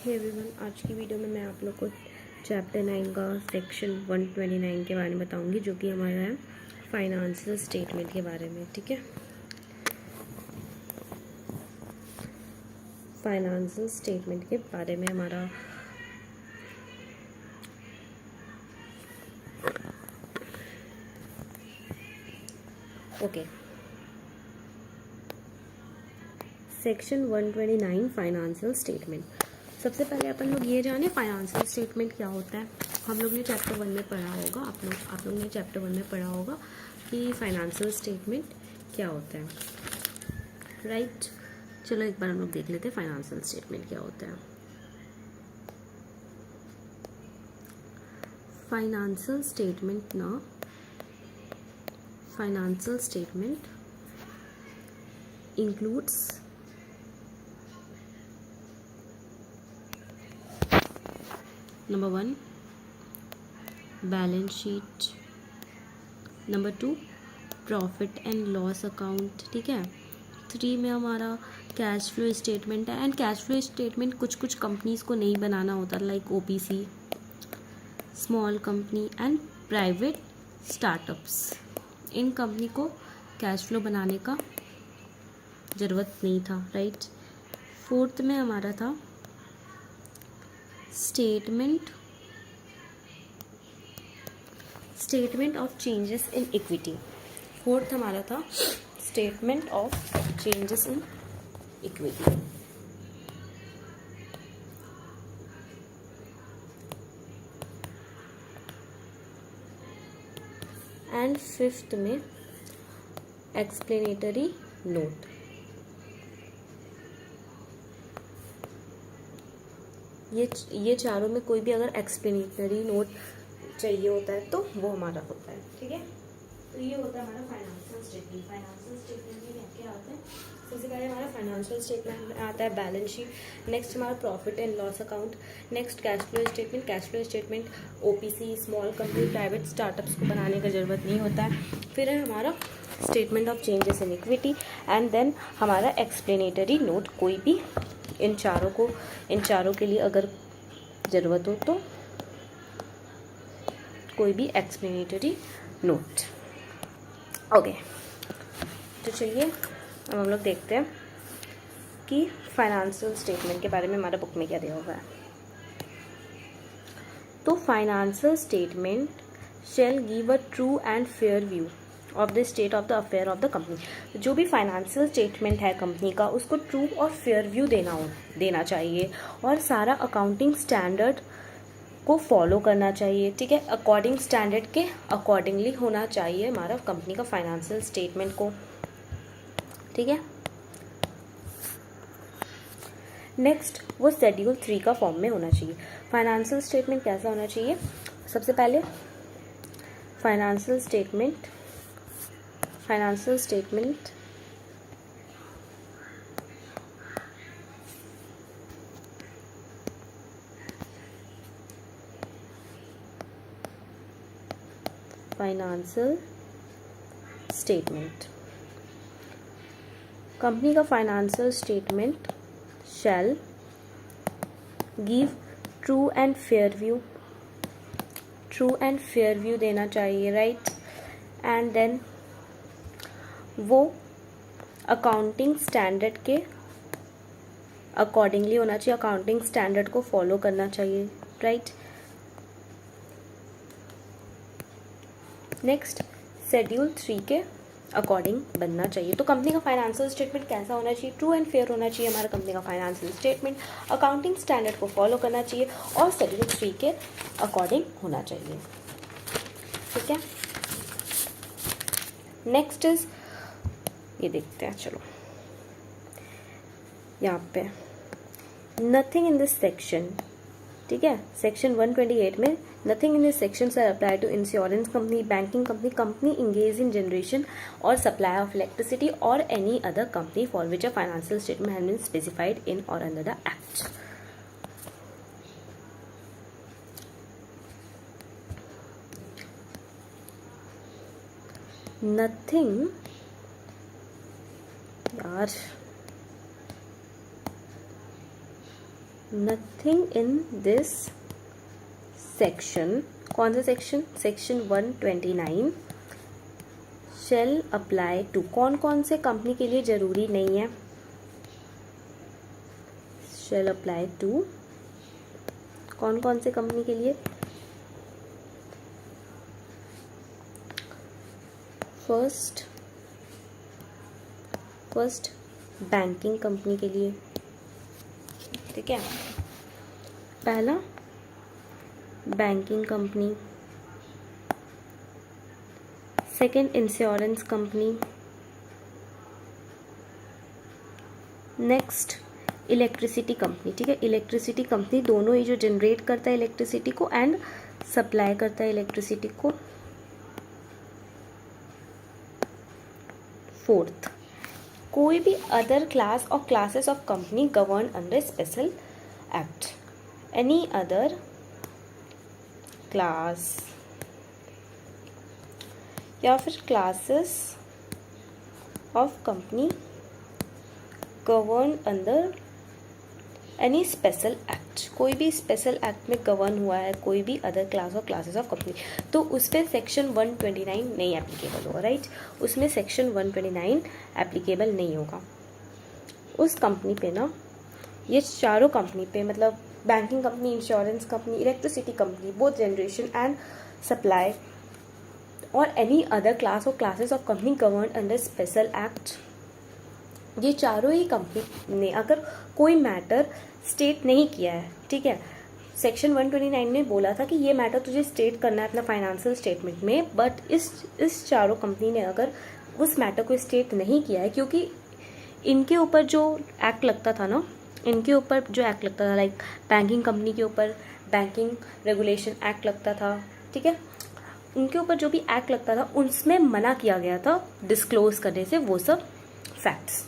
Hey everyone, आज की video में मैं आप लोग को चैप्टर 9 का सेक्शन 129 के बारे में बताऊंगी, जो कि हमारा है फाइनेंशियल स्टेटमेंट के बारे में। ठीक है, फाइनेंशियल स्टेटमेंट के बारे में हमारा ओके। Section 129 financial statement. सबसे पहले अपन लोग ये जाने फाइनेंशियल स्टेटमेंट क्या होता है। हम लोग ने चैप्टर 1 में पढ़ा होगा, आप लोग ने चैप्टर 1 में पढ़ा होगा कि फाइनेंशियल स्टेटमेंट क्या होता है, राइट। चलो एक बार हम लोग देख लेते हैं फाइनेंशियल स्टेटमेंट क्या होता है। Financial statement includes number 1 balance sheet, number 2 profit and loss account, ठीक है। 3 में हमारा कैश फ्लो स्टेटमेंट है। एंड कैश फ्लो स्टेटमेंट कुछ कुछ कंपनीज को नहीं बनाना होता, like OPC, small company and private startups. In company को कैश फ्लो बनाने का ज़रूरत नहीं था, राइट। 4th में हमारा था statement of changes in equity. 4th हमारा था statement of changes in equity. And 5th में एक्सप्लेनेटरी नोट। ये चारों में कोई भी अगर एक्सप्लेनेटरी नोट चाहिए होता है तो वो हमारा होता है, ठीक है। तो ये होता है हमारा फाइनेंशियल स्टेटमेंट। फाइनेंशियल स्टेटमेंट में क्या आता है, सबसे पहले हमारा फाइनेंशियल स्टेटमेंट में आता है बैलेंस शीट, नेक्स्ट हमारा profit and loss account, next cash flow statement OPC, small company, private startups को बनाने का ज़रूरत नहीं होता है। फिर है हमारा statement of changes in equity and then हमारा एक्सप्लेनेटरी नोट। कोई भी इन चारों के लिए अगर ज़रूरत हो तो कोई भी एक्सप्लेनेटरी नोट। ओके, तो चलिए अब हम लोग देखते हैं कि फाइनेंशियल स्टेटमेंट के बारे में हमारा बुक में क्या दिया हुआ है। तो financial statement shall give a true and fair view of the state of the affair of the company. जो भी फाइनेंशियल स्टेटमेंट है कंपनी का, उसको ट्रू और फेयर व्यू देना चाहिए और सारा अकाउंटिंग स्टैंडर्ड को फॉलो करना चाहिए, ठीक है। अकॉर्डिंग स्टैंडर्ड के अकॉर्डिंगली होना चाहिए हमारा कंपनी का फाइनेंशियल स्टेटमेंट को, ठीक है। नेक्स्ट वो शेड्यूल 3 का फॉर्म में होना चाहिए। फाइनेंशियल स्टेटमेंट कैसा होना चाहिए, सबसे पहले फाइनेंशियल स्टेटमेंट कंपनी का financial statement shell give true and fair view देना चाहिए, राइट। एंड देन वो अकाउंटिंग स्टैंडर्ड के अकॉर्डिंगली होना चाहिए, अकाउंटिंग स्टैंडर्ड को फॉलो करना चाहिए, राइट। नेक्स्ट शेड्यूल 3 के अकॉर्डिंग बनना चाहिए। तो कंपनी का फाइनेंशियल स्टेटमेंट कैसा होना चाहिए, ट्रू एंड फेयर होना चाहिए हमारा कंपनी का फाइनेंशियल स्टेटमेंट, अकाउंटिंग स्टैंडर्ड को फॉलो करना चाहिए और शेड्यूल 3 के अकॉर्डिंग होना चाहिए, ठीक है। नेक्स्ट इज ये देखते हैं, चलो यहाँ पे नथिंग इन दिस सेक्शन, ठीक है। सेक्शन 128 में nothing in this section are apply to insurance company, banking company engage in generation और सप्लाई ऑफ इलेक्ट्रिसिटी और any other company for which a financial statement has been specified in और under the act. Nothing यार nothing in this section, कौन सा सेक्शन, section 129 shall apply to, कौन कौन से कंपनी के लिए जरूरी नहीं है, शेल अप्लाई टू कौन कौन से कंपनी के लिए, फर्स्ट बैंकिंग कंपनी के लिए, ठीक है, पहला banking company, second insurance company, next electricity company, ठीक है, इलेक्ट्रिसिटी कंपनी दोनों ही जो जनरेट करता है इलेक्ट्रिसिटी को एंड सप्लाई करता है इलेक्ट्रिसिटी को, फोर्थ कोई भी अदर क्लास और classes of company govern under special act, any other class या फिर classes of company govern under any special act, कोई भी स्पेशल एक्ट में गवर्न हुआ है कोई भी अदर क्लास और क्लासेस ऑफ कंपनी, तो उस पर सेक्शन 129 नहीं एप्लीकेबल होगा, राइट, उसमें सेक्शन 129 एप्लीकेबल नहीं होगा उस कंपनी पे ना, ये चारों कंपनी पे, मतलब banking company, insurance company, electricity company, both generation and supply और एनी अदर क्लास और classes of company govern under special act, ये चारों ही कंपनी ने अगर कोई मैटर स्टेट नहीं किया है, ठीक है, सेक्शन 129 ने बोला था कि ये मैटर तुझे स्टेट करना है अपना फाइनेंशियल स्टेटमेंट में, बट इस चारों कंपनी ने अगर उस मैटर को स्टेट नहीं किया है, क्योंकि इनके ऊपर जो एक्ट लगता था ना, इनके ऊपर जो एक्ट लगता था, लाइक बैंकिंग कंपनी के ऊपर बैंकिंग रेगुलेशन एक्ट लगता था, ठीक है, उनके ऊपर जो भी एक्ट लगता था उसमें मना किया गया था डिस्क्लोज करने से वो सब फैक्ट्स,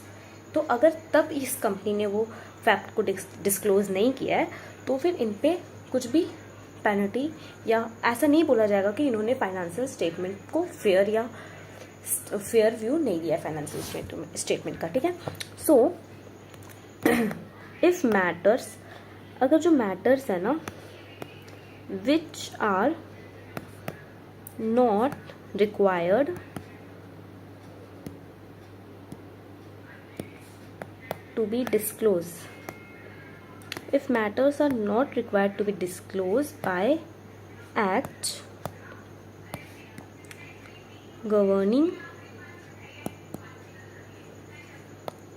तो अगर तब इस कंपनी ने वो फैक्ट को डिस्क्लोज नहीं किया है तो फिर इन पे कुछ भी पेनल्टी या ऐसा नहीं बोला जाएगा कि इन्होंने फाइनेंशियल स्टेटमेंट को फेयर व्यू नहीं दिया फाइनेंशियल स्टेटमेंट का, ठीक है। सो इफ मैटर्स, अगर जो मैटर्स है ना which are not required to be disclosed, if matters are not required to be disclosed by act governing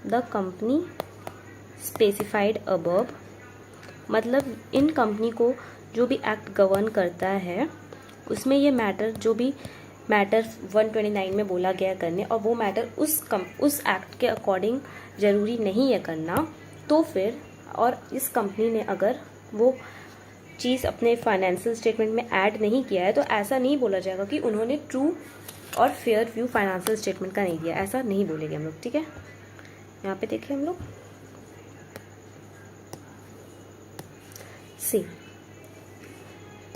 the company specified above, मतलब इन कंपनी को जो भी एक्ट गवर्न करता है उसमें ये मैटर, जो भी मैटर 129 में बोला गया करने और वो मैटर उस एक्ट के अकॉर्डिंग ज़रूरी नहीं है करना, तो फिर और इस कंपनी ने अगर वो चीज़ अपने फाइनेंशियल स्टेटमेंट में ऐड नहीं किया है तो ऐसा नहीं बोला जाएगा कि उन्होंने ट्रू और फेयर व्यू फाइनेंशियल स्टेटमेंट का नहीं दिया, ऐसा नहीं बोलेंगे हम लोग, ठीक है। यहाँ पे देखिए हम लोग सी,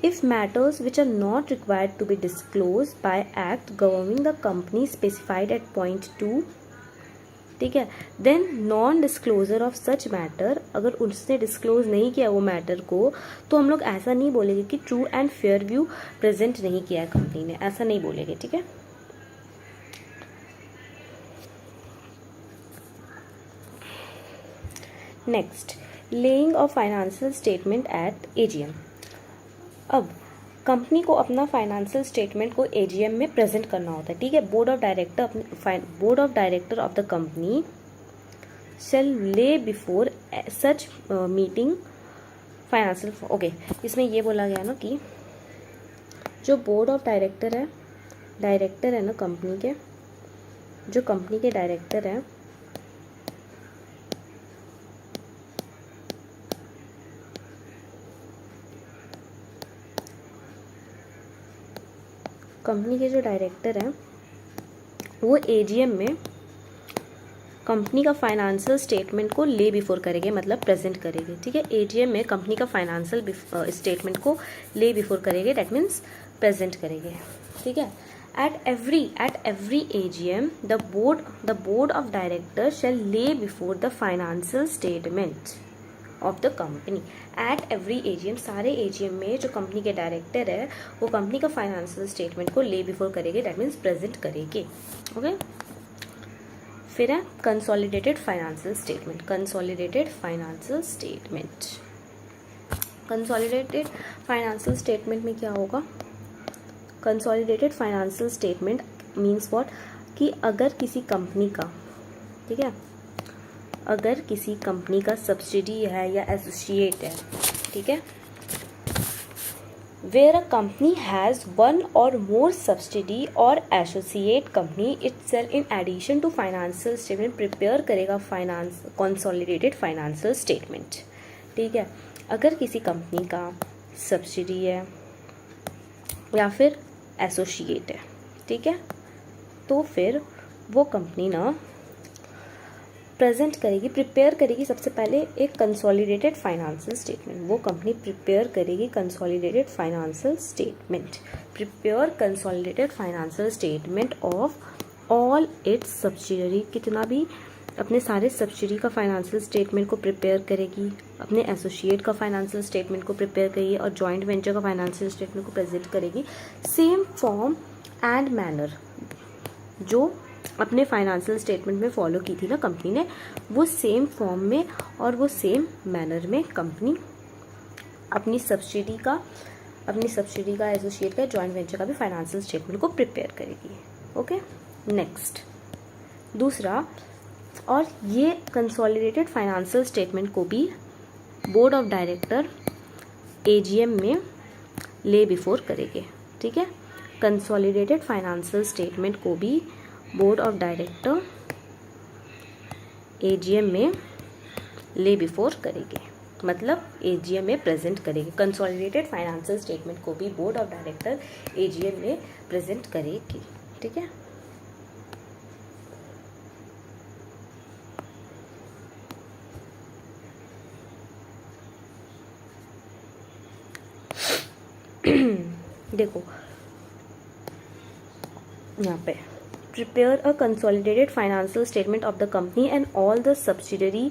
if matters which are not required to be disclosed by act governing the company specified at point 2, ठीक है, then non disclosure of such matter, अगर उसने डिस्क्लोज नहीं किया वो मैटर को तो हम लोग ऐसा नहीं बोलेंगे कि true and fair view present नहीं किया है कंपनी ने, ऐसा नहीं बोलेंगे, ठीक है। Next, laying of financial statement at AGM, अब कंपनी को अपना फाइनेंशियल स्टेटमेंट को एजीएम में प्रेजेंट करना होता है, ठीक है। Board of director of the company shall lay before such meeting financial, okay, इसमें ये बोला गया ना कि जो बोर्ड ऑफ डायरेक्टर है ना कंपनी के, जो कंपनी के डायरेक्टर हैं कंपनी के जो डायरेक्टर हैं वो एजीएम में कंपनी का फाइनेंशियल स्टेटमेंट को ले बिफोर करेंगे, मतलब प्रेजेंट करेंगे, ठीक है। एजीएम में कंपनी का फाइनेंशियल स्टेटमेंट को ले बिफोर करेंगे, दैट मीन्स प्रेजेंट करेंगे, ठीक है। At every AGM the board of director shall lay before the financial statement of the company. At every AGM, सारे एजीएम में जो कंपनी के डायरेक्टर है वो कंपनी का फाइनेंशियल स्टेटमेंट को ले बिफोर करेंगे, दैट मीन्स प्रेजेंट करेंगे। ओके, फिर है consolidated financial statement. Consolidated financial statement, consolidated financial statement में क्या होगा? Consolidated financial statement means what, कि अगर किसी कंपनी का, ठीक है, अगर किसी कंपनी का सब्सिडी है या एसोसिएट है, ठीक है, where a company has one or more subsidy or associate company itself in addition to financial statement prepare करेगा फाइनेंस consolidated financial statement। ठीक है, अगर किसी कंपनी का सब्सिडी है या फिर एसोसिएट है, ठीक है, तो फिर वो कंपनी ना प्रेजेंट करेगी, प्रिपेयर करेगी सबसे पहले एक कंसोलिडेटेड फाइनेंशियल स्टेटमेंट। वो कंपनी प्रिपेयर करेगी consolidated financial statement, prepare consolidated financial statement of all it's subsidiary, कितना भी अपने सारे सब्सिडी का फाइनेंशियल स्टेटमेंट को प्रिपेयर करेगी, अपने एसोसिएट का फाइनेंशियल स्टेटमेंट को प्रिपेयर करेगी और जॉइंट वेंचर का फाइनेंशियल स्टेटमेंट को प्रेजेंट करेगी सेम फॉर्म एंड मैनर जो अपने फाइनेंशियल स्टेटमेंट में फॉलो की थी ना कंपनी ने, वो सेम फॉर्म में और वो सेम मैनर में कंपनी अपनी सब्सिडी का एसोसिएट का, जॉइंट वेंचर का भी फाइनेंशियल स्टेटमेंट को प्रिपेयर करेगी। ओके, नेक्स्ट दूसरा, और ये कंसोलिडेटेड फाइनेंशियल स्टेटमेंट को भी बोर्ड ऑफ डायरेक्टर एजीएम में ले बिफोर करेंगे। ठीक है, कंसोलिडेटेड फाइनेंशियल स्टेटमेंट को भी बोर्ड ऑफ डायरेक्टर एजीएम में ले बिफोर करेंगे, मतलब एजीएम में प्रेजेंट करेंगे। कंसोलिडेटेड फाइनेंशियल स्टेटमेंट को भी बोर्ड ऑफ डायरेक्टर एजीएम में प्रेजेंट करेगी। ठीक है, देखो यहाँ पे prepare a consolidated financial statement of the company and all the subsidiary,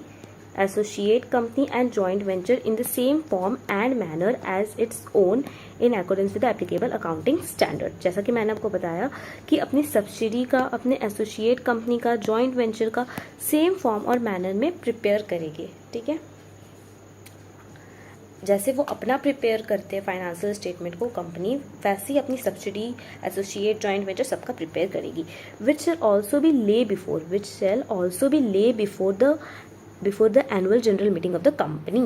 associate company and joint venture in the same form and manner as its own in accordance with the applicable accounting standard। जैसा कि मैंने आपको बताया कि अपनी subsidy का, अपने associate company का, जॉइंट वेंचर का सेम फॉर्म और मैनर में प्रिपेयर करेंगे। ठीक है, जैसे वो अपना प्रिपेयर करते हैं फाइनेंशियल स्टेटमेंट को कंपनी, वैसे ही अपनी सब्सिडी, एसोसिएट, जॉइंट वेंचर सबका प्रिपेयर करेगी। विच शैल ऑल्सो बी ले before the annual general meeting of the company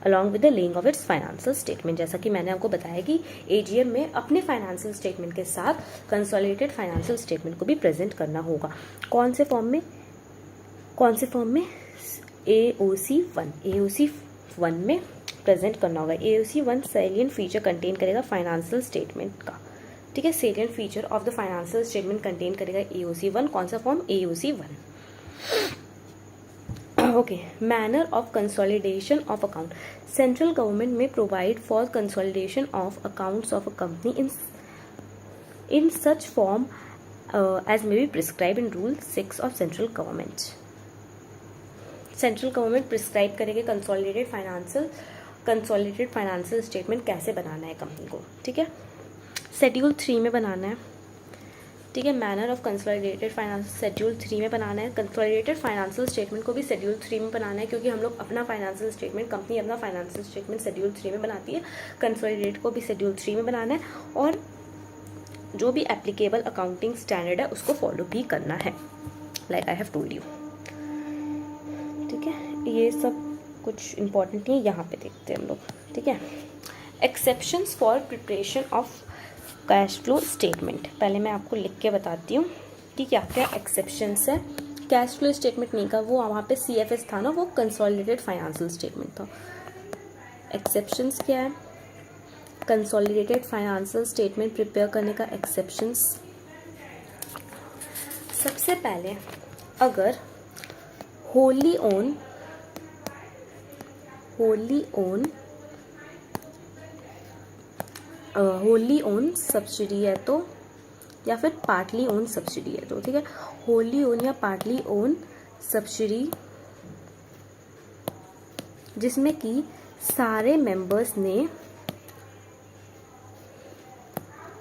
along with the laying of its financial statement. जैसा कि मैंने आपको बताया कि एजीएम में अपने फाइनेंशियल स्टेटमेंट के साथ कंसोलिडेटेड फाइनेंशियल स्टेटमेंट को भी प्रेजेंट करना होगा। कौन से फॉर्म में? AOC 1 में प्रेजेंट करना होगा। AOC 1 सैलिएंट फीचर कंटेन करेगा फाइनेंशियल स्टेटमेंट का। ठीक है, salient feature of the financial statement contain करेगा AOC 1। कौन सा form? AOC 1। Okay, manner of consolidation of account. Central government में provide for consolidation of accounts of a company in such form as may be prescribe in rule 6 of central government. Central government prescribe करेगी consolidated financial statement कैसे बनाना है company को। ठीक है, schedule 3 में बनाना है। ठीक है, manner of consolidated finance schedule 3 में बनाना है। कंसोलिडेटेड फाइनेंशियल स्टेटमेंट को भी शेड्यूल 3 में बनाना है, क्योंकि हम लोग अपना फाइनेंशियल स्टेटमेंट, कंपनी अपना फाइनेंशियल स्टेटमेंट शेड्यूल 3 में बनाती है। कंसोलिडेटेड को भी शेड्यूल 3 में बनाना है और जो भी एप्लीकेबल अकाउंटिंग स्टैंडर्ड है उसको फॉलो भी करना है, like I have told you. ठीक है, ये सब कुछ इंपॉर्टेंट नहीं है, यहाँ पे देखते हैं हम लोग। ठीक है, exceptions for preparation of cash flow statement. पहले मैं आपको लिख के बताती हूँ कि क्या क्या एक्सेप्शंस है। कैश फ्लो स्टेटमेंट नहीं का, वो वहाँ पे CFS था ना, वो कंसोलिडेटेड फाइनेंशियल स्टेटमेंट था। एक्सेप्शंस क्या है? कंसोलिडेटेड फाइनेंशियल स्टेटमेंट प्रिपेयर करने का एक्सेप्शंस, सबसे पहले अगर होली ओन सब्सिडी है तो, या फिर पार्टली ओन सब्सिडी है तो, ठीक है, होली ओन या पार्टली ओन सब्सिडी जिसमें कि सारे मेंबर्स ने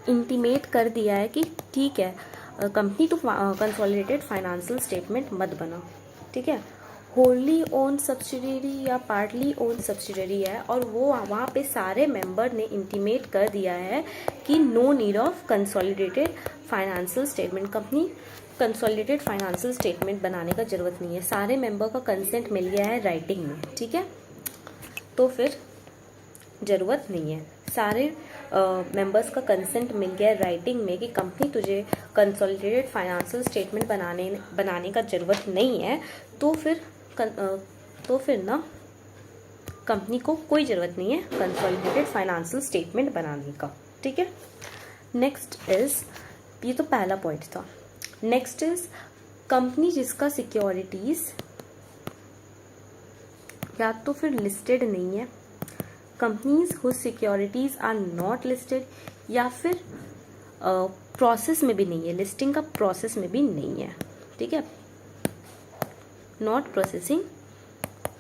इंटीमेट कर दिया है कि ठीक है company to consolidated financial statement मत बना, ठीक है। होली ओन सब्सिडरी या पार्टली ओन सब्सिडरी है और वो वहाँ पे सारे मेंबर ने इंटीमेट कर दिया है कि no need of consolidated financial statement, company consolidated financial statement बनाने का ज़रूरत नहीं है। सारे मेंबर का कंसेंट मिल गया है राइटिंग में, ठीक है, तो फिर ज़रूरत नहीं है। सारे मेंबर्स का कंसेंट मिल गया राइटिंग में कि कंपनी तुझे कंसोलिडेटेड फाइनेंशियल स्टेटमेंट बनाने का ज़रूरत नहीं है, तो फिर ना कंपनी को कोई ज़रूरत नहीं है कंसोलिडेटेड फाइनेंशियल स्टेटमेंट बनाने का, ठीक है। नेक्स्ट इज़, ये तो पहला पॉइंट था। नेक्स्ट इज़ कंपनी जिसका सिक्योरिटीज़ या तो फिर लिस्टेड नहीं है, companies whose securities are not listed, या फिर प्रोसेस में भी नहीं है, लिस्टिंग का प्रोसेस में भी नहीं है, ठीक है, नॉट प्रोसेसिंग,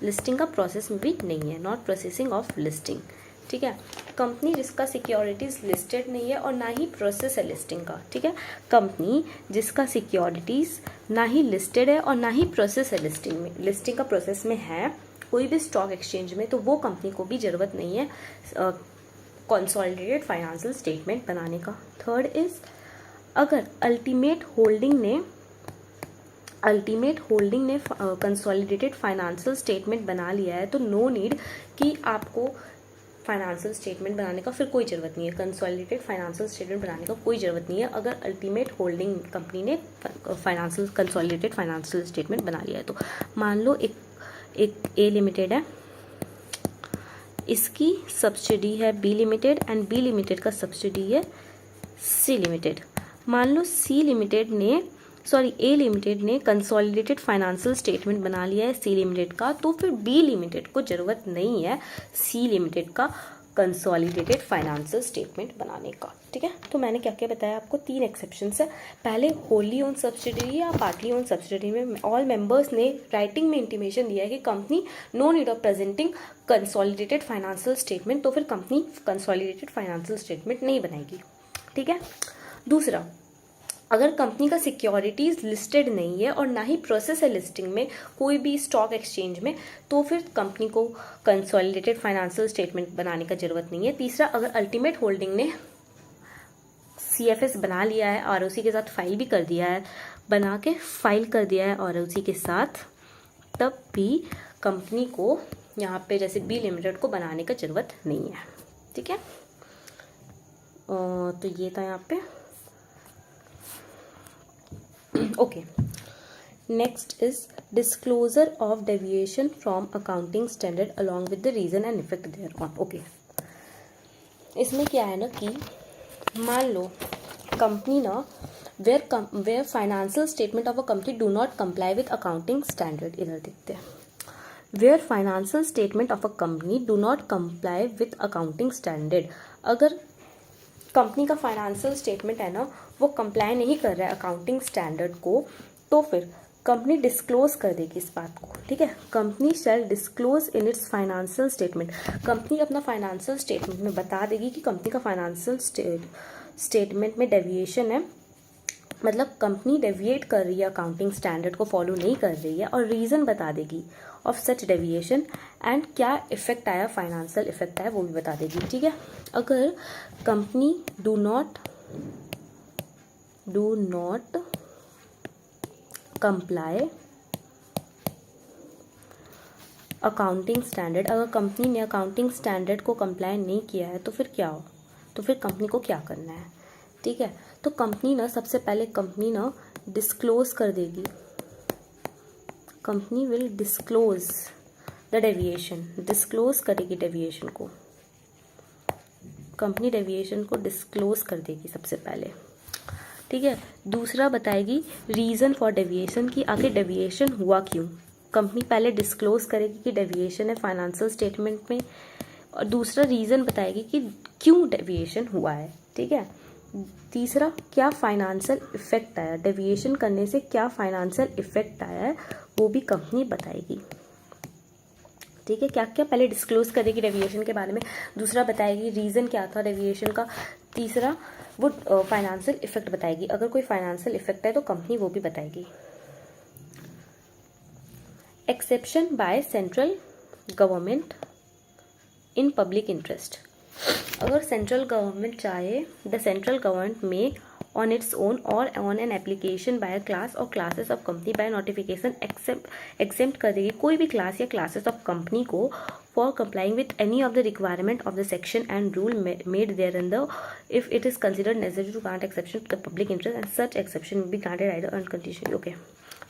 लिस्टिंग का प्रोसेस में भी नहीं है, नॉट प्रोसेसिंग ऑफ लिस्टिंग, ठीक है। कंपनी जिसका सिक्योरिटीज़ लिस्टेड नहीं है और ना ही प्रोसेस है लिस्टिंग का, ठीक है। कंपनी जिसका सिक्योरिटीज़ ना ही लिस्टेड है और ना ही प्रोसेस है लिस्टिंग का प्रोसेस में है कोई भी स्टॉक एक्सचेंज में, तो वो कंपनी को भी ज़रूरत नहीं है कंसोलिडेटेड फाइनेंशियल स्टेटमेंट बनाने का। थर्ड इज़, अगर अल्टीमेट होल्डिंग ने कंसोलिडेटेड फाइनेंशियल स्टेटमेंट बना लिया है तो नो नीड कि आपको फाइनेंशियल स्टेटमेंट बनाने का फिर कोई ज़रूरत नहीं है, कंसोलिडेटेड फाइनेंशियल स्टेटमेंट बनाने का कोई ज़रूरत नहीं है अगर अल्टीमेट होल्डिंग कंपनी ने कंसोलिडेटेड फाइनेंशियल स्टेटमेंट बना लिया है। तो मान लो एक ए लिमिटेड है, इसकी सब्सिडी है B limited and B limited का सब्सिडी है सी लिमिटेड। मान लो ए लिमिटेड ने कंसोलिडेटेड फाइनेंशियल स्टेटमेंट बना लिया है सी लिमिटेड का, तो फिर बी लिमिटेड को ज़रूरत नहीं है सी लिमिटेड का कंसोलिडेटेड फाइनेंशियल स्टेटमेंट बनाने का, ठीक है। तो मैंने क्या क्या बताया आपको, 3 एक्सेप्शंस है। पहले होली ओन सब्सिडरी या पार्टली ओन सब्सिडरी में ऑल मेंबर्स ने राइटिंग में इंटीमेशन दिया है कि company no need of presenting consolidated financial statement, तो फिर कंपनी कंसोलिडेटेड फाइनेंशियल स्टेटमेंट नहीं बनाएगी, ठीक है। दूसरा, अगर कंपनी का सिक्योरिटीज़ लिस्टेड नहीं है और ना ही प्रोसेस है लिस्टिंग में कोई भी स्टॉक एक्सचेंज में, तो फिर कंपनी को कंसोलिडेटेड फाइनेंशियल स्टेटमेंट बनाने का ज़रूरत नहीं है। तीसरा, अगर अल्टीमेट होल्डिंग ने CFS बना लिया है, ROC के साथ फाइल भी कर दिया है, बना के फाइल कर दिया है ROC के साथ, तब भी कंपनी को यहाँ पे जैसे बी लिमिटेड को बनाने का ज़रूरत नहीं है, ठीक है। तो ये था यहाँ पे। Okay. Next is disclosure of deviation from accounting standard along with the reason and effect thereon. Okay. इसमें क्या है ना कि मान लो कंपनी ना where financial statement of a company do not comply with accounting standard, इधर देखते हैं, where financial statement of a company do not comply with accounting standard, अगर कंपनी का फाइनेंशियल स्टेटमेंट है ना वो कंप्लाई नहीं कर रहा है अकाउंटिंग स्टैंडर्ड को, तो फिर कंपनी डिस्क्लोज कर देगी इस बात को, ठीक है। Company shall disclose in its financial statement, company अपना फाइनेंशियल स्टेटमेंट में बता देगी कि कंपनी का फाइनेंशियल स्टेटमेंट में डेविएशन है, मतलब कंपनी डेविएट कर रही है अकाउंटिंग स्टैंडर्ड को फॉलो नहीं कर रही है, और रीज़न बता देगी ऑफ सच डेविएशन एंड क्या इफेक्ट आया, फाइनेंशियल इफेक्ट आया वो भी बता देगी, ठीक है। अगर company do not comply accounting standard, अगर कंपनी ने अकाउंटिंग स्टैंडर्ड को कंप्लाई नहीं किया है तो फिर क्या हो, तो फिर कंपनी को क्या करना है, ठीक है। तो कंपनी ना सबसे पहले कंपनी ना डिस्क्लोज कर देगी, company will disclose the deviation, disclose करेगी डेविएशन को, कंपनी डेविएशन को डिस्क्लोज कर देगी सबसे पहले, ठीक है। दूसरा बताएगी रीज़न फॉर डेविएशन की आगे डेविएशन हुआ क्यों, कंपनी पहले डिस्क्लोज करेगी कि डेविएशन है फाइनेंशियल स्टेटमेंट में, और दूसरा रीज़न बताएगी कि क्यों डेविएशन हुआ है, ठीक है। तीसरा, क्या फाइनेंशियल इफेक्ट आया, डेविएशन करने से क्या फाइनेंशियल इफेक्ट आया है वो भी कंपनी बताएगी, ठीक है, क्या क्या पहले डिस्क्लोज करेगी डेविएशन के बारे में, दूसरा बताएगी रीज़न क्या था डेविएशन का, तीसरा वो फाइनेंशियल इफेक्ट बताएगी, अगर कोई फाइनेंशियल इफेक्ट है तो कंपनी वो भी बताएगी। Exception by central government in public interest, अगर सेंट्रल गवर्नमेंट चाहे, द सेंट्रल गवर्नमेंट में on its own or on an application by a class or classes of company by notification exempt कर देगी कोई भी क्लास या क्लासेस ऑफ कंपनी को for complying with any of the requirement of the section and rule made therein if it is considered necessary to grant exception to the public interest and such exception will be granted either on condition। okay,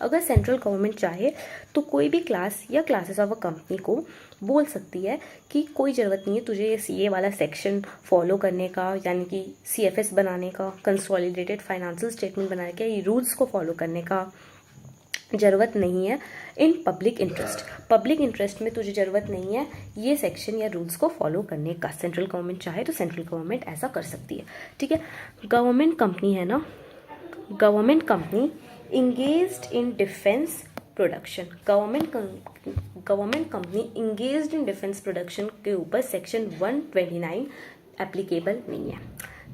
अगर central government चाहे तो कोई भी class या classes of a company को बोल सकती है कि कोई ज़रूरत नहीं है तुझे ये सीए वाला सेक्शन फॉलो करने का, यानी कि सीएफएस बनाने का, कंसोलिडेटेड फाइनेंशियल स्टेटमेंट बनाने का, ये रूल्स को फॉलो करने का ज़रूरत नहीं है in public interest, public interest में तुझे ज़रूरत नहीं है ये सेक्शन या रूल्स को फॉलो करने का। सेंट्रल गवर्नमेंट चाहे तो सेंट्रल गवर्नमेंट ऐसा कर सकती है। ठीक है, गवर्नमेंट कंपनी है ना, government company engaged in defense production, government company engaged in defense production के ऊपर सेक्शन 129 एप्लीकेबल नहीं है।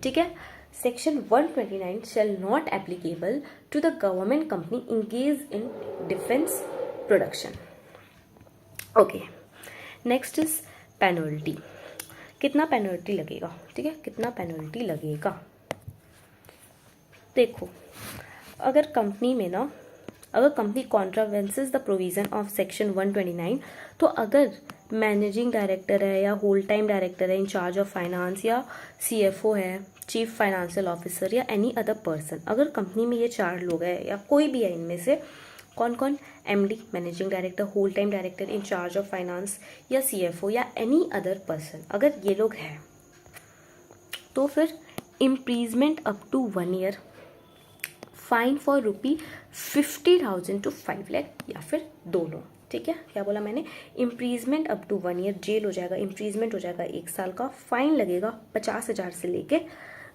ठीक है, section 129 shall not applicable to the government company engaged in defense production। Okay, next is penalty, कितना penalty लगेगा। ठीक है, कितना पेनल्टी लगेगा, देखो अगर कंपनी में ना, अगर company contravenes the provision of section 129, तो अगर मैनेजिंग डायरेक्टर है या होल टाइम डायरेक्टर है, इंचार्ज ऑफ फाइनेंस या सीएफओ है, चीफ फाइनेंशियल ऑफिसर या एनी अदर पर्सन, अगर कंपनी में ये 4 लोग हैं या कोई भी है इनमें से, कौन कौन, MD managing director, whole time director, in charge of finance या सीएफओ या एनी अदर पर्सन, अगर ये लोग हैं तो फिर imprisonment up to 1 year, fine for ₹50,000 to 5 lakh या फिर दोनों। ठीक है, क्या बोला मैंने, imprisonment up to 1 year, jail हो जाएगा, इम्प्रीजमेंट हो जाएगा 1 साल का, फाइन लगेगा 50,000 से लेके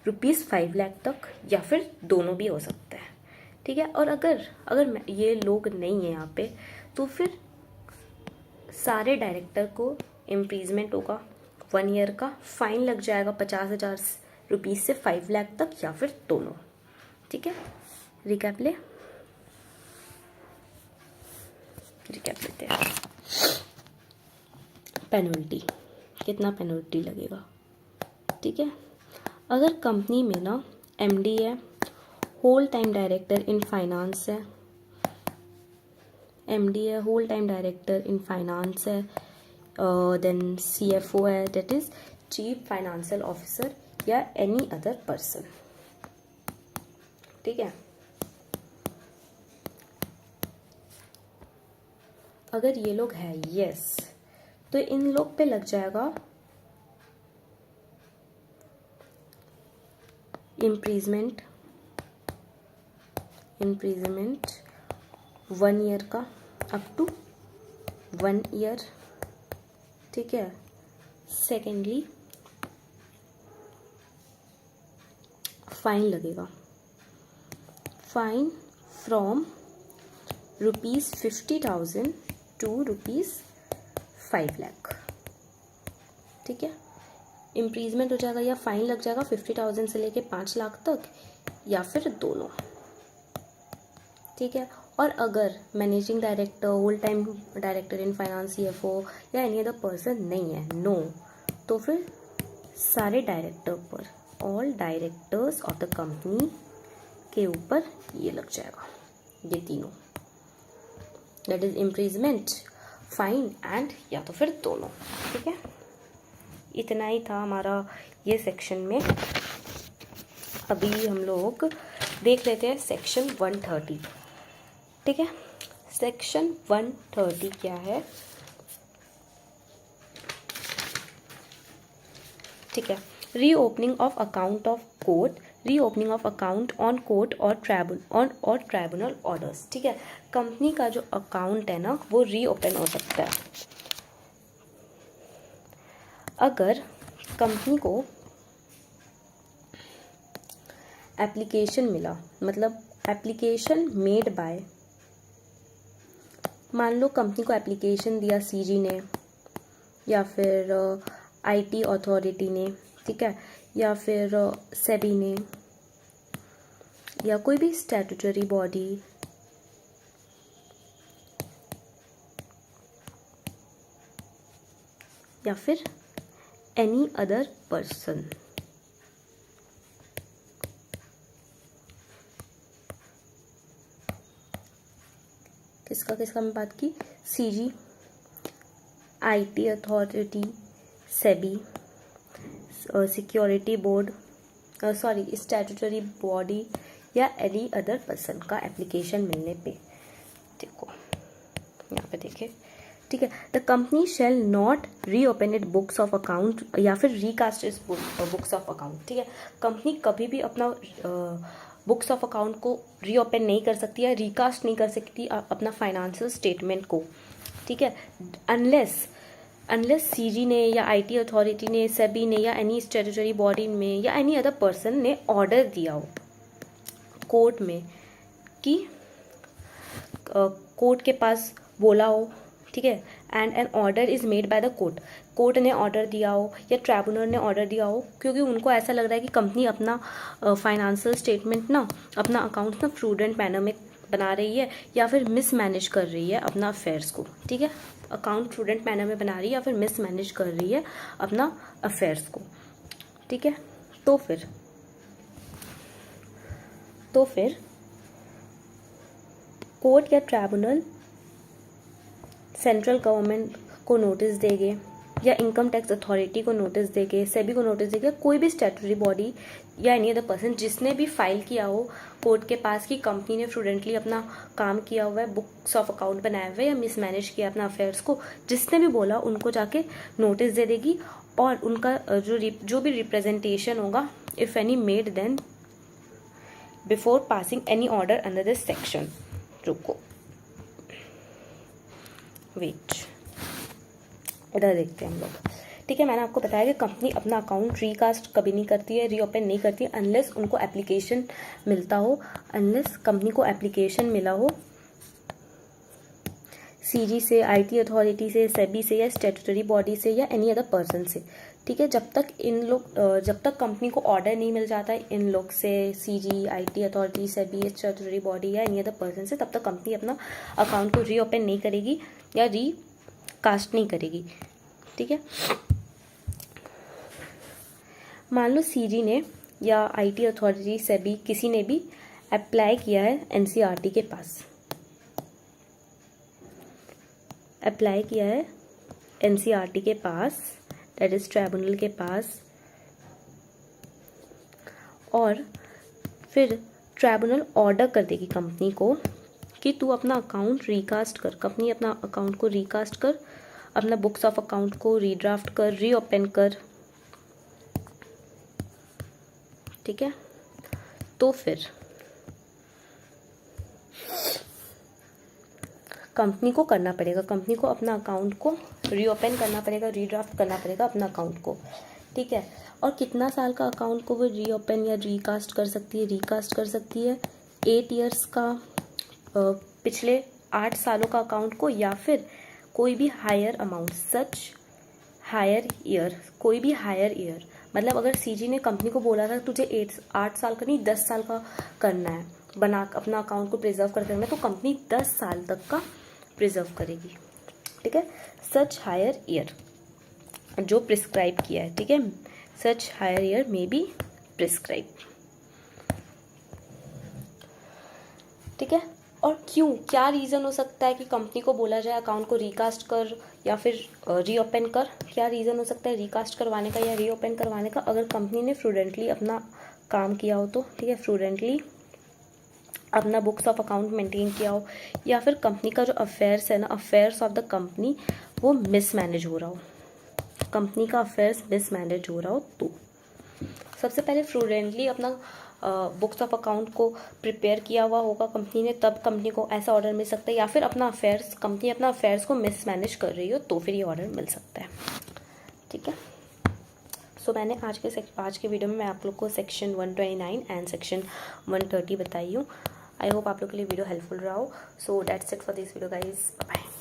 ₹5 लाख तक या फिर दोनों भी हो सकता है। ठीक है, और अगर ये लोग नहीं है यहाँ पे तो फिर सारे डायरेक्टर को इम्प्रीजमेंट होगा 1 ईयर का, फाइन लग जाएगा 50,000 रुपीज़ से 5 लाख तक या फिर दोनों। ठीक है, रिकैप लेते हैं। पेनल्टी, कितना पेनल्टी लगेगा। ठीक है, अगर कंपनी में ना एमडी है, whole time director in finance है, एमडी है, whole time director in finance है, देन सीएफओ है, that is chief financial officer या एनी अदर पर्सन। ठीक है, अगर ये लोग हैं यस, तो इन लोग पे लग जाएगा इम्प्रीजमेंट 1 ईयर का अप टू 1 ईयर। ठीक है, सेकेंडली फाइन लगेगा, फाइन फ्रॉम ₹50,000 to ₹5 लाख। ठीक है, इम्प्रीजमेंट हो जाएगा या फाइन लग जाएगा 50,000 से लेके 5 लाख तक या फिर दोनों। ठीक है, और अगर managing director, whole time director in finance, CFO या एनी अदर पर्सन नहीं है, नो, तो फिर सारे डायरेक्टर पर, all directors of the company के ऊपर ये लग जाएगा, ये तीनों, that is imprisonment, fine and या तो फिर दोनों। ठीक है, इतना ही था हमारा ये सेक्शन में। अभी हम लोग देख लेते हैं सेक्शन 130। ठीक है, सेक्शन 130 क्या है। ठीक है, reopening of account of court, reopening of account on court और ट्राइब्यूनल ऑर्डर्स। ठीक है, कंपनी का जो अकाउंट है ना वो रीओपन हो सकता है अगर कंपनी को एप्लीकेशन मिला, मतलब एप्लीकेशन मेड बाय, मान लो कंपनी को एप्लीकेशन दिया सीजी ने, या फिर आईटी अथॉरिटी ने, ठीक है, या फिर सेबी ने, या कोई भी स्टैट्यूटरी बॉडी, या फिर एनी अदर पर्सन। किसका किसका मैं बात की? CG, IT authority, SEBI, security board, sorry statutory body, या एनी अदर पर्सन का एप्लीकेशन मिलने पे। देखो यहाँ पे देखिए, ठीक है, the company shall not reopen it books of account या फिर recast it's books of account. ठीक है, कंपनी कभी भी अपना बुक्स ऑफ अकाउंट को रीओपन नहीं कर सकती या रिकास्ट नहीं कर सकती अपना फाइनेंशियल स्टेटमेंट को। ठीक है, अनलेस सीजी ने या आईटी अथॉरिटी ने, सेबी ने, या एनी स्टैट्यूटरी बॉडी में, या एनी अदर पर्सन ने ऑर्डर दिया हो कोर्ट में कि कोर्ट के पास बोला हो, ठीक है, and an order is made by the court, court ने ऑर्डर दिया हो या ट्राइब्यूनल ने ऑर्डर दिया हो, क्योंकि उनको ऐसा लग रहा है कि कंपनी अपना फाइनेंशियल स्टेटमेंट ना, अपना अकाउंट ना प्रूडेंट मैनर में बना रही है या फिर मिसमैनेज कर रही है अपना अफेयर्स को। ठीक है, अकाउंट प्रूडेंट मैनर में बना रही है या फिर मिसमैनेज कर रही है अपना अफेयर्स को। ठीक है, तो फिर कोर्ट या ट्राइब्यूनल सेंट्रल गवर्नमेंट को नोटिस देंगे या इनकम टैक्स अथॉरिटी को नोटिस देंगे, सेबी को नोटिस देंगे, कोई भी स्टैट्यूटरी बॉडी या एनी अदर पर्सन जिसने भी फाइल किया हो कोर्ट के पास कि कंपनी ने प्रूडेंटली अपना काम किया हुआ है, बुक्स ऑफ अकाउंट बनाए हुए या मिसमैनेज किया अपना अफेयर्स को, जिसने भी बोला उनको जाके नोटिस दे देगी और उनका जो भी रिप्रेजेंटेशन होगा, if any made then before passing any order under this section. रुको, वेट, इधर देखते हैं हम लोग। ठीक है, मैंने आपको बताया कि कंपनी अपना अकाउंट रीकास्ट कभी नहीं करती है, रीओपन नहीं करती है अनलेस उनको एप्लीकेशन मिलता हो, अनलेस कंपनी को एप्लीकेशन मिला हो सीजी से, आईटी अथॉरिटी से, सेबी से, या स्टैट्यूटरी बॉडी से, या एनी अदर पर्सन से। ठीक है, जब तक कंपनी को ऑर्डर नहीं मिल जाता है इन लोग से, CG, IT authority, SEBI, statutory body या एनी अदर पर्सन से, तब तक कंपनी अपना अकाउंट को रीओपन नहीं करेगी या रीकास्ट नहीं करेगी। ठीक है, मान लो सीजी ने या आईटी अथॉरिटी, सेबी, किसी ने भी अप्लाई किया है एनसीईआरटी के पास, अप्लाई किया है एनसीईआरटी के पास, दैट इज ट्राइब्यूनल के पास, और फिर ट्राइब्यूनल ऑर्डर कर देगी कंपनी को कि तू अपना अकाउंट रीकास्ट कर, कंपनी अपना अकाउंट को रीकास्ट कर, अपना बुक्स ऑफ अकाउंट को रीड्राफ्ट कर, रीओपन कर। ठीक है, तो फिर कंपनी को करना पड़ेगा, कंपनी को अपना अकाउंट को रीओपन करना पड़ेगा, रीड्राफ्ट करना पड़ेगा अपना अकाउंट को। ठीक है, और कितना साल का अकाउंट को वो रीओपन या रीकास्ट कर सकती है? रीकास्ट कर सकती है 8 ईयर्स का, पिछले 8 सालों का अकाउंट को, या फिर कोई भी higher amount, such higher year, कोई भी हायर ईयर। मतलब अगर सीजी ने कंपनी को बोला था तुझे 8 साल का नहीं 10 साल का करना है, बना अपना अकाउंट को प्रिजर्व करके रखना है, तो कंपनी 10 साल तक का प्रिजर्व करेगी। ठीक है, सच हायर ईयर जो प्रिस्क्राइब किया है। ठीक है, सच हायर ईयर में बी प्रिस्क्राइब। ठीक है, और क्या रीज़न हो सकता है कि कंपनी को बोला जाए अकाउंट को रीकास्ट कर या फिर रीओपन कर? क्या रीज़न हो सकता है रीकास्ट करवाने का या रीओपन करवाने का? अगर कंपनी ने प्रूडेंटली अपना काम किया हो तो, ठीक है, प्रूडेंटली अपना बुक्स ऑफ अकाउंट मेंटेन किया हो, या फिर कंपनी का जो अफेयर्स है ना, अफेयर्स ऑफ द कंपनी वो मिसमैनेज हो रहा हो, कंपनी का अफेयर्स मिसमैनेज हो रहा हो, तो सबसे पहले प्रूडेंटली अपना बुक्स ऑफ अकाउंट को प्रिपेयर किया हुआ होगा कंपनी ने, तब कंपनी को ऐसा ऑर्डर मिल सकता है, या फिर कंपनी अपना अफेयर्स को मिसमैनेज कर रही हो तो फिर ये ऑर्डर मिल सकता है। ठीक है, सो मैंने आज के वीडियो में मैं आप लोग को सेक्शन 129 एंड सेक्शन 130 बताई हूँ। आई होप आप लोग के लिए वीडियो हेल्पफुल रहा हो। So that's it for this video guys, bye.